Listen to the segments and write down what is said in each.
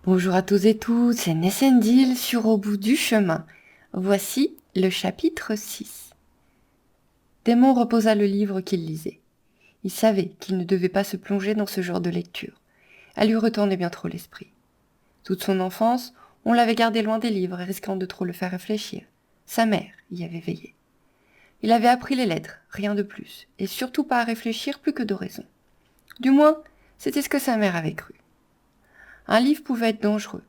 Bonjour à tous et toutes, c'est Nessendil sur Au bout du chemin. Voici le chapitre 6. Démon reposa le livre qu'il lisait. Il savait qu'il ne devait pas se plonger dans ce genre de lecture. Elle lui retournait bien trop l'esprit. Toute son enfance, on l'avait gardé loin des livres, risquant de trop le faire réfléchir. Sa mère y avait veillé. Il avait appris les lettres, rien de plus, et surtout pas à réfléchir plus que d'oraison. Du moins, c'était ce que sa mère avait cru. Un livre pouvait être dangereux,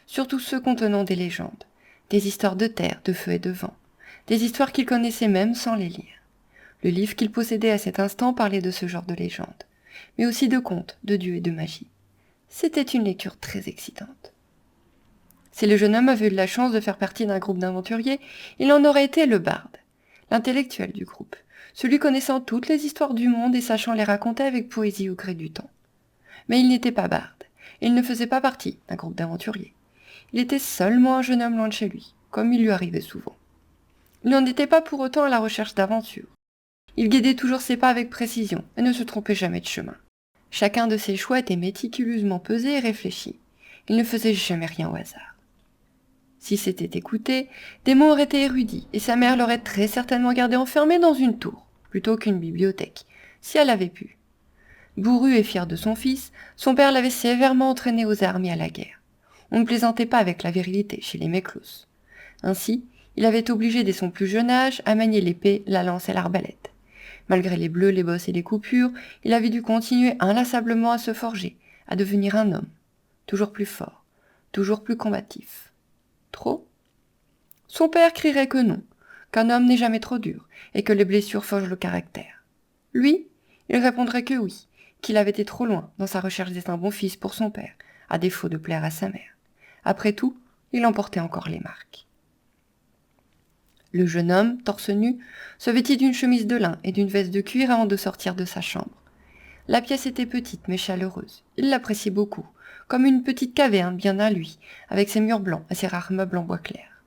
surtout ceux contenant des légendes, des histoires de terre, de feu et de vent, des histoires qu'il connaissait même sans les lire. Le livre qu'il possédait à cet instant parlait de ce genre de légendes, mais aussi de contes, de dieux et de magie. C'était une lecture très excitante. Si le jeune homme avait eu de la chance de faire partie d'un groupe d'aventuriers, il en aurait été le barde, l'intellectuel du groupe, celui connaissant toutes les histoires du monde et sachant les raconter avec poésie au gré du temps. Mais il n'était pas barde, et il ne faisait pas partie d'un groupe d'aventuriers. Il était seulement un jeune homme loin de chez lui, comme il lui arrivait souvent. Il n'en était pas pour autant à la recherche d'aventures. Il guidait toujours ses pas avec précision et ne se trompait jamais de chemin. Chacun de ses choix était méticuleusement pesé et réfléchi. Il ne faisait jamais rien au hasard. Si c'était écouté, Démon aurait été érudit et sa mère l'aurait très certainement gardé enfermé dans une tour, plutôt qu'une bibliothèque, si elle avait pu. Bourru et fier de son fils, son père l'avait sévèrement entraîné aux armes et à la guerre. On ne plaisantait pas avec la virilité chez les Méclos. Ainsi, il avait obligé dès son plus jeune âge à manier l'épée, la lance et l'arbalète. Malgré les bleus, les bosses et les coupures, il avait dû continuer inlassablement à se forger, à devenir un homme, toujours plus fort, toujours plus combatif. Trop ? Son père crierait que non, qu'un homme n'est jamais trop dur, et que les blessures forgent le caractère. Lui, il répondrait que oui, qu'il avait été trop loin dans sa recherche d'être un bon fils pour son père, à défaut de plaire à sa mère. Après tout, il en portait encore les marques. Le jeune homme, torse nu, se vêtit d'une chemise de lin et d'une veste de cuir avant de sortir de sa chambre. La pièce était petite mais chaleureuse. Il l'appréciait beaucoup, comme une petite caverne bien à lui, avec ses murs blancs et ses rares meubles en bois clair.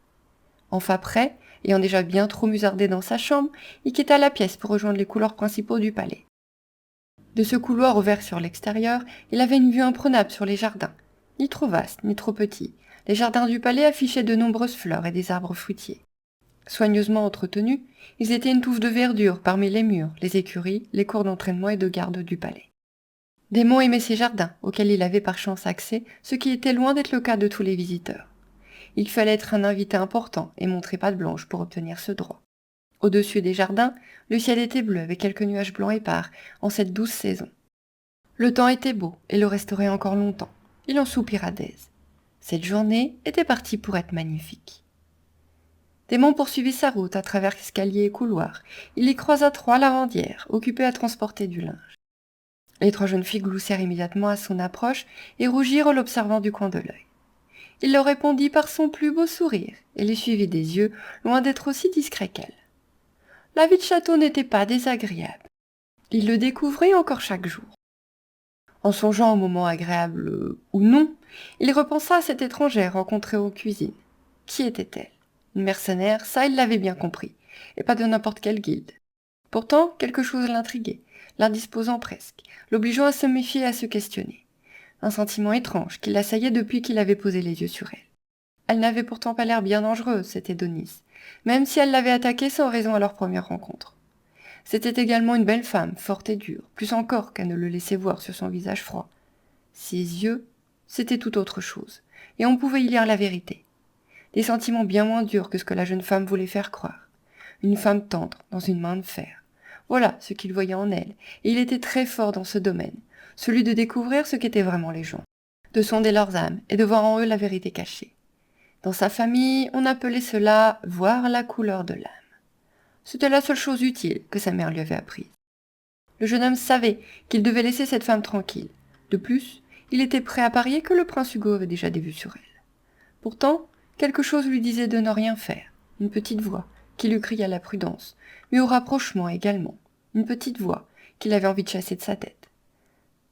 Enfin prêt, ayant déjà bien trop musardé dans sa chambre, il quitta la pièce pour rejoindre les couloirs principaux du palais. De ce couloir ouvert sur l'extérieur, il avait une vue imprenable sur les jardins. Ni trop vastes, ni trop petits, les jardins du palais affichaient de nombreuses fleurs et des arbres fruitiers. Soigneusement entretenus, ils étaient une touffe de verdure parmi les murs, les écuries, les cours d'entraînement et de garde du palais. Démon aimait ces jardins, auxquels il avait par chance accès, ce qui était loin d'être le cas de tous les visiteurs. Il fallait être un invité important et montrer patte blanche pour obtenir ce droit. Au-dessus des jardins, le ciel était bleu avec quelques nuages blancs épars en cette douce saison. Le temps était beau et le resterait encore longtemps. Il en soupira d'aise. Cette journée était partie pour être magnifique. Démon poursuivit sa route à travers escaliers et couloirs. Il y croisa 3 lavandières, occupées à transporter du linge. Les 3 jeunes filles gloussèrent immédiatement à son approche et rougirent en l'observant du coin de l'œil. Il leur répondit par son plus beau sourire et les suivit des yeux, loin d'être aussi discret qu'elle. La vie de château n'était pas désagréable. Il le découvrait encore chaque jour. En songeant au moment agréable ou non, il repensa à cette étrangère rencontrée en cuisine. Qui était-elle ? Une mercenaire, ça il l'avait bien compris, et pas de n'importe quelle guilde. Pourtant, quelque chose l'intriguait, l'indisposant presque, l'obligeant à se méfier et à se questionner. Un sentiment étrange qui l'assaillait depuis qu'il avait posé les yeux sur elle. Elle n'avait pourtant pas l'air bien dangereuse, cette Hédonis, même si elle l'avait attaquée sans raison à leur première rencontre. C'était également une belle femme, forte et dure, plus encore qu'elle ne le laissait voir sur son visage froid. Ses yeux, c'était tout autre chose, et on pouvait y lire la vérité. Des sentiments bien moins durs que ce que la jeune femme voulait faire croire. Une femme tendre, dans une main de fer. Voilà ce qu'il voyait en elle, et il était très fort dans ce domaine, celui de découvrir ce qu'étaient vraiment les gens, de sonder leurs âmes et de voir en eux la vérité cachée. Dans sa famille, on appelait cela « voir la couleur de l'âme ». C'était la seule chose utile que sa mère lui avait apprise. Le jeune homme savait qu'il devait laisser cette femme tranquille. De plus, il était prêt à parier que le prince Hugo avait déjà des vues sur elle. Pourtant, quelque chose lui disait de ne rien faire. Une petite voix qui lui criait à la prudence, mais au rapprochement également. Une petite voix qu'il avait envie de chasser de sa tête.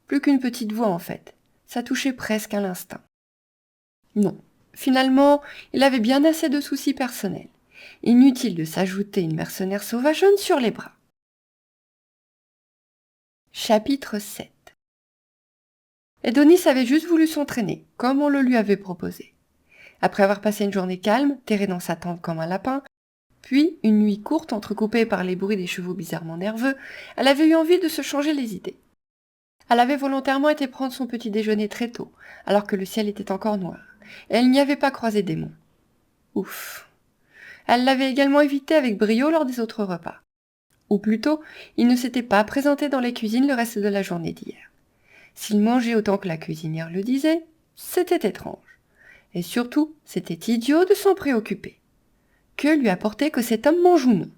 Plus qu'une petite voix en fait, ça touchait presque à l'instinct. Non, finalement, il avait bien assez de soucis personnels. Inutile de s'ajouter une mercenaire sauvageonne sur les bras. Chapitre 7. Edonis avait juste voulu s'entraîner, comme on le lui avait proposé. Après avoir passé une journée calme, terré dans sa tente comme un lapin, puis une nuit courte entrecoupée par les bruits des chevaux bizarrement nerveux, elle avait eu envie de se changer les idées. Elle avait volontairement été prendre son petit déjeuner très tôt, alors que le ciel était encore noir, et elle n'y avait pas croisé Démon. Ouf. Elle l'avait également évité avec brio lors des autres repas. Ou plutôt, il ne s'était pas présenté dans les cuisines le reste de la journée d'hier. S'il mangeait autant que la cuisinière le disait, c'était étrange. Et surtout, c'était idiot de s'en préoccuper. Que lui apportait que cet homme mange ou non?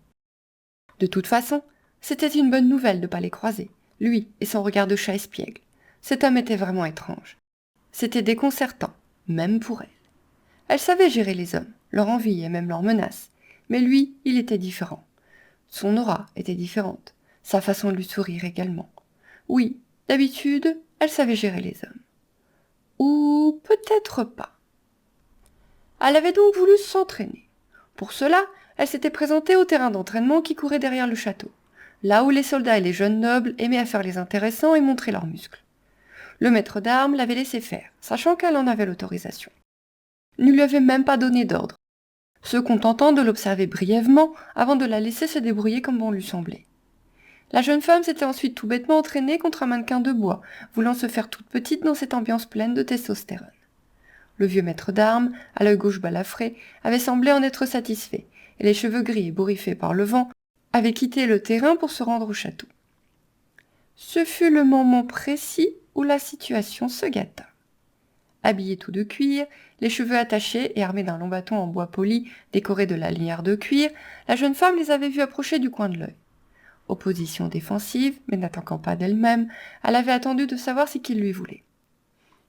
De toute façon, c'était une bonne nouvelle de ne pas les croiser, lui et son regard de chat espiègle. Cet homme était vraiment étrange. C'était déconcertant, même pour elle. Elle savait gérer les hommes, leur envie et même leurs menaces, mais lui, il était différent. Son aura était différente, sa façon de lui sourire également. Oui, d'habitude, elle savait gérer les hommes. Ou peut-être pas. Elle avait donc voulu s'entraîner. Pour cela, elle s'était présentée au terrain d'entraînement qui courait derrière le château, là où les soldats et les jeunes nobles aimaient à faire les intéressants et montrer leurs muscles. Le maître d'armes l'avait laissé faire, sachant qu'elle en avait l'autorisation. Il ne lui avait même pas donné d'ordre, se contentant de l'observer brièvement avant de la laisser se débrouiller comme bon lui semblait. La jeune femme s'était ensuite tout bêtement entraînée contre un mannequin de bois, voulant se faire toute petite dans cette ambiance pleine de testostérone. Le vieux maître d'armes, à l'œil gauche balafré, avait semblé en être satisfait, et les cheveux gris et bourriffés par le vent avaient quitté le terrain pour se rendre au château. Ce fut le moment précis où la situation se gâta. Habillée tout de cuir, les cheveux attachés et armée d'un long bâton en bois poli décoré de la linière de cuir, la jeune femme les avait vus approcher du coin de l'œil. Opposition défensive, mais n'attaquant pas d'elle-même, elle avait attendu de savoir ce qu'il lui voulait.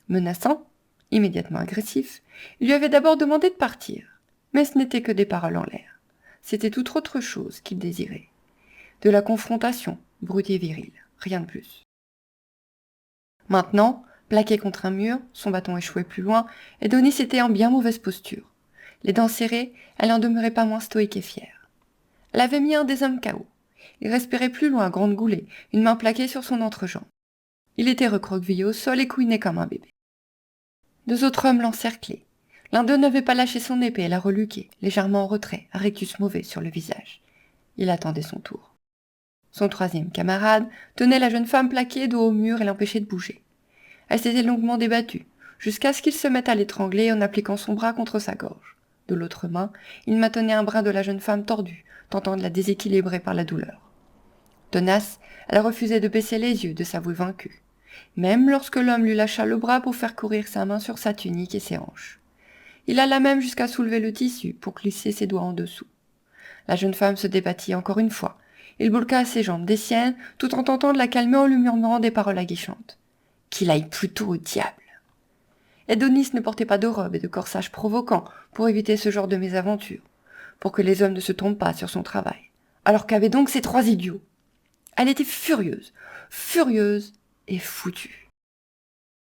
Menaçant, immédiatement agressif, il lui avait d'abord demandé de partir, mais ce n'était que des paroles en l'air. C'était tout autre chose qu'il désirait. De la confrontation, brute et virile, rien de plus. Maintenant, plaqué contre un mur, son bâton échoué plus loin, Edonis était en bien mauvaise posture. Les dents serrées, elle n'en demeurait pas moins stoïque et fière. Elle avait mis un des hommes KO. Il respirait plus loin à grande goulée, une main plaquée sur son entrejambe. Il était recroquevillé au sol et couinait comme un bébé. Deux autres hommes l'encerclaient. L'un d'eux n'avait pas lâché son épée et la reluquait, légèrement en retrait, un rictus mauvais sur le visage. Il attendait son tour. Son troisième camarade tenait la jeune femme plaquée dos au mur et l'empêchait de bouger. Elle s'était longuement débattue, jusqu'à ce qu'il se mette à l'étrangler en appliquant son bras contre sa gorge. De l'autre main, il maintenait un bras de la jeune femme tordue, tentant de la déséquilibrer par la douleur. Tenace, elle refusait de baisser les yeux, de s'avouer vaincue, même lorsque l'homme lui lâcha le bras pour faire courir sa main sur sa tunique et ses hanches. Il alla même jusqu'à soulever le tissu pour glisser ses doigts en dessous. La jeune femme se débattit encore une fois. Il boulqua ses jambes des siennes, tout en tentant de la calmer en lui murmurant des paroles aguichantes. Qu'il aille plutôt au diable. Edonis ne portait pas de robe et de corsage provoquant pour éviter ce genre de mésaventure, pour que les hommes ne se trompent pas sur son travail. Alors qu'avaient donc ces trois idiots? Elle était furieuse, furieuse et foutue.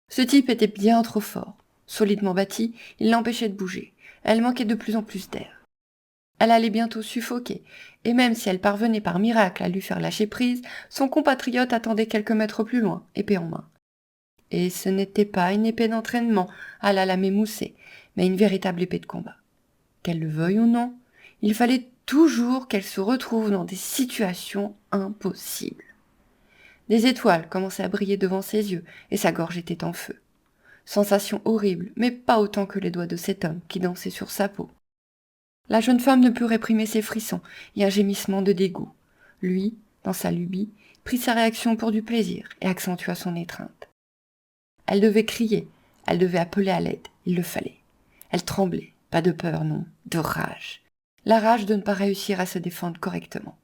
Ce type était bien trop fort. Solidement bâti, il l'empêchait de bouger. Elle manquait de plus en plus d'air. Elle allait bientôt suffoquer, et même si elle parvenait par miracle à lui faire lâcher prise, son compatriote attendait quelques mètres plus loin, épée en main. Et ce n'était pas une épée d'entraînement à la lame émoussée, mais une véritable épée de combat. Qu'elle le veuille ou non, il fallait toujours qu'elle se retrouve dans des situations impossibles. Des étoiles commençaient à briller devant ses yeux, et sa gorge était en feu. Sensation horrible, mais pas autant que les doigts de cet homme qui dansait sur sa peau. La jeune femme ne put réprimer ses frissons et un gémissement de dégoût. Lui, dans sa lubie, prit sa réaction pour du plaisir et accentua son étreinte. Elle devait crier, elle devait appeler à l'aide, il le fallait. Elle tremblait, pas de peur, non, de rage. La rage de ne pas réussir à se défendre correctement.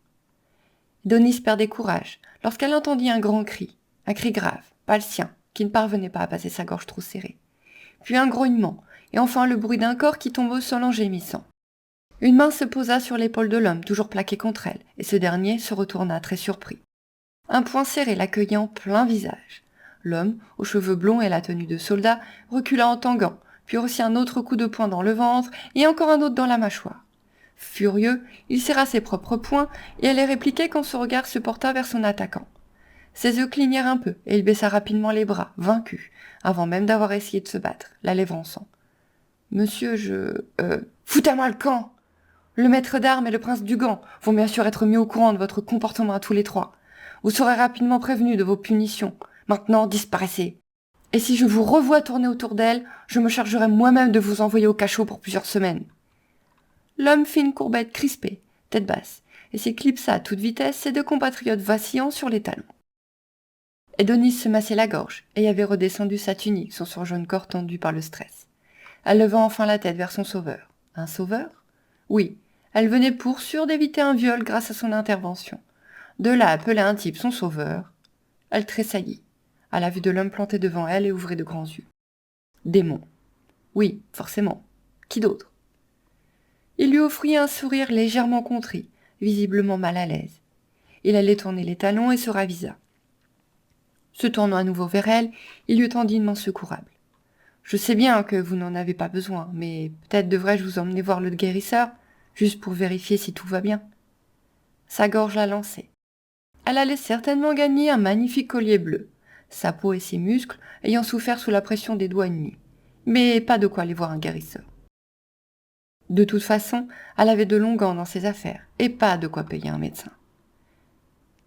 Edonis perdait courage lorsqu'elle entendit un grand cri, un cri grave, pas le sien, qui ne parvenait pas à passer sa gorge trop serrée. Puis un grognement, et enfin le bruit d'un corps qui tombe au sol en gémissant. Une main se posa sur l'épaule de l'homme, toujours plaqué contre elle, et ce dernier se retourna très surpris. Un poing serré l'accueillait en plein visage. L'homme, aux cheveux blonds et la tenue de soldat, recula en tanguant, puis reçut un autre coup de poing dans le ventre, et encore un autre dans la mâchoire. Furieux, il serra ses propres poings, et allait répliquer quand son regard se porta vers son attaquant. Ses yeux clignèrent un peu, et il baissa rapidement les bras, vaincu, avant même d'avoir essayé de se battre, la lèvre en sang. « Monsieur, foutez-moi le camp ! Le maître d'armes et le prince du Gant vont bien sûr être mis au courant de votre comportement à tous les trois. Vous serez rapidement prévenus de vos punitions. Maintenant, disparaissez. Et si je vous revois tourner autour d'elle, je me chargerai moi-même de vous envoyer au cachot pour plusieurs semaines. » L'homme fit une courbette crispée, tête basse, et s'éclipsa à toute vitesse ses deux compatriotes vacillant sur les talons. Edonis se massait la gorge et avait redescendu sa tunique sur son jeune corps tendu par le stress. Elle leva enfin la tête vers son sauveur. Un sauveur ? Oui, elle venait pour sûr d'éviter un viol grâce à son intervention. De là à appeler un type son sauveur, elle tressaillit, à la vue de l'homme planté devant elle et ouvrit de grands yeux. Démon. Oui, forcément. Qui d'autre ? Il lui offrit un sourire légèrement contrit, visiblement mal à l'aise. Il allait tourner les talons et se ravisa. Se tournant à nouveau vers elle, il lui tendit une main secourable. « Je sais bien que vous n'en avez pas besoin, mais peut-être devrais-je vous emmener voir le guérisseur, juste pour vérifier si tout va bien. » Sa gorge la lançait. Elle allait certainement gagner un magnifique collier bleu, sa peau et ses muscles ayant souffert sous la pression des doigts nus, mais pas de quoi aller voir un guérisseur. De toute façon, elle avait de longs gants dans ses affaires, et pas de quoi payer un médecin.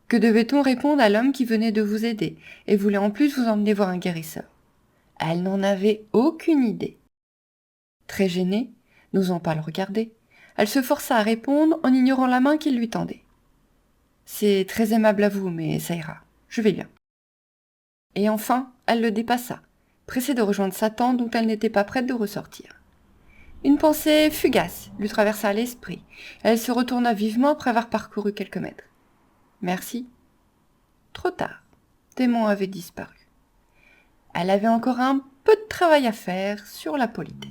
Que devait-on répondre à l'homme qui venait de vous aider et voulait en plus vous emmener voir un guérisseur ? Elle n'en avait aucune idée. Très gênée, n'osant pas le regarder, elle se força à répondre en ignorant la main qu'il lui tendait. « C'est très aimable à vous, mais ça ira, je vais bien. » Et enfin, elle le dépassa, pressée de rejoindre sa tante dont elle n'était pas prête de ressortir. Une pensée fugace lui traversa l'esprit. Elle se retourna vivement après avoir parcouru quelques mètres. Merci. Trop tard. Démon avait disparu. Elle avait encore un peu de travail à faire sur la politesse.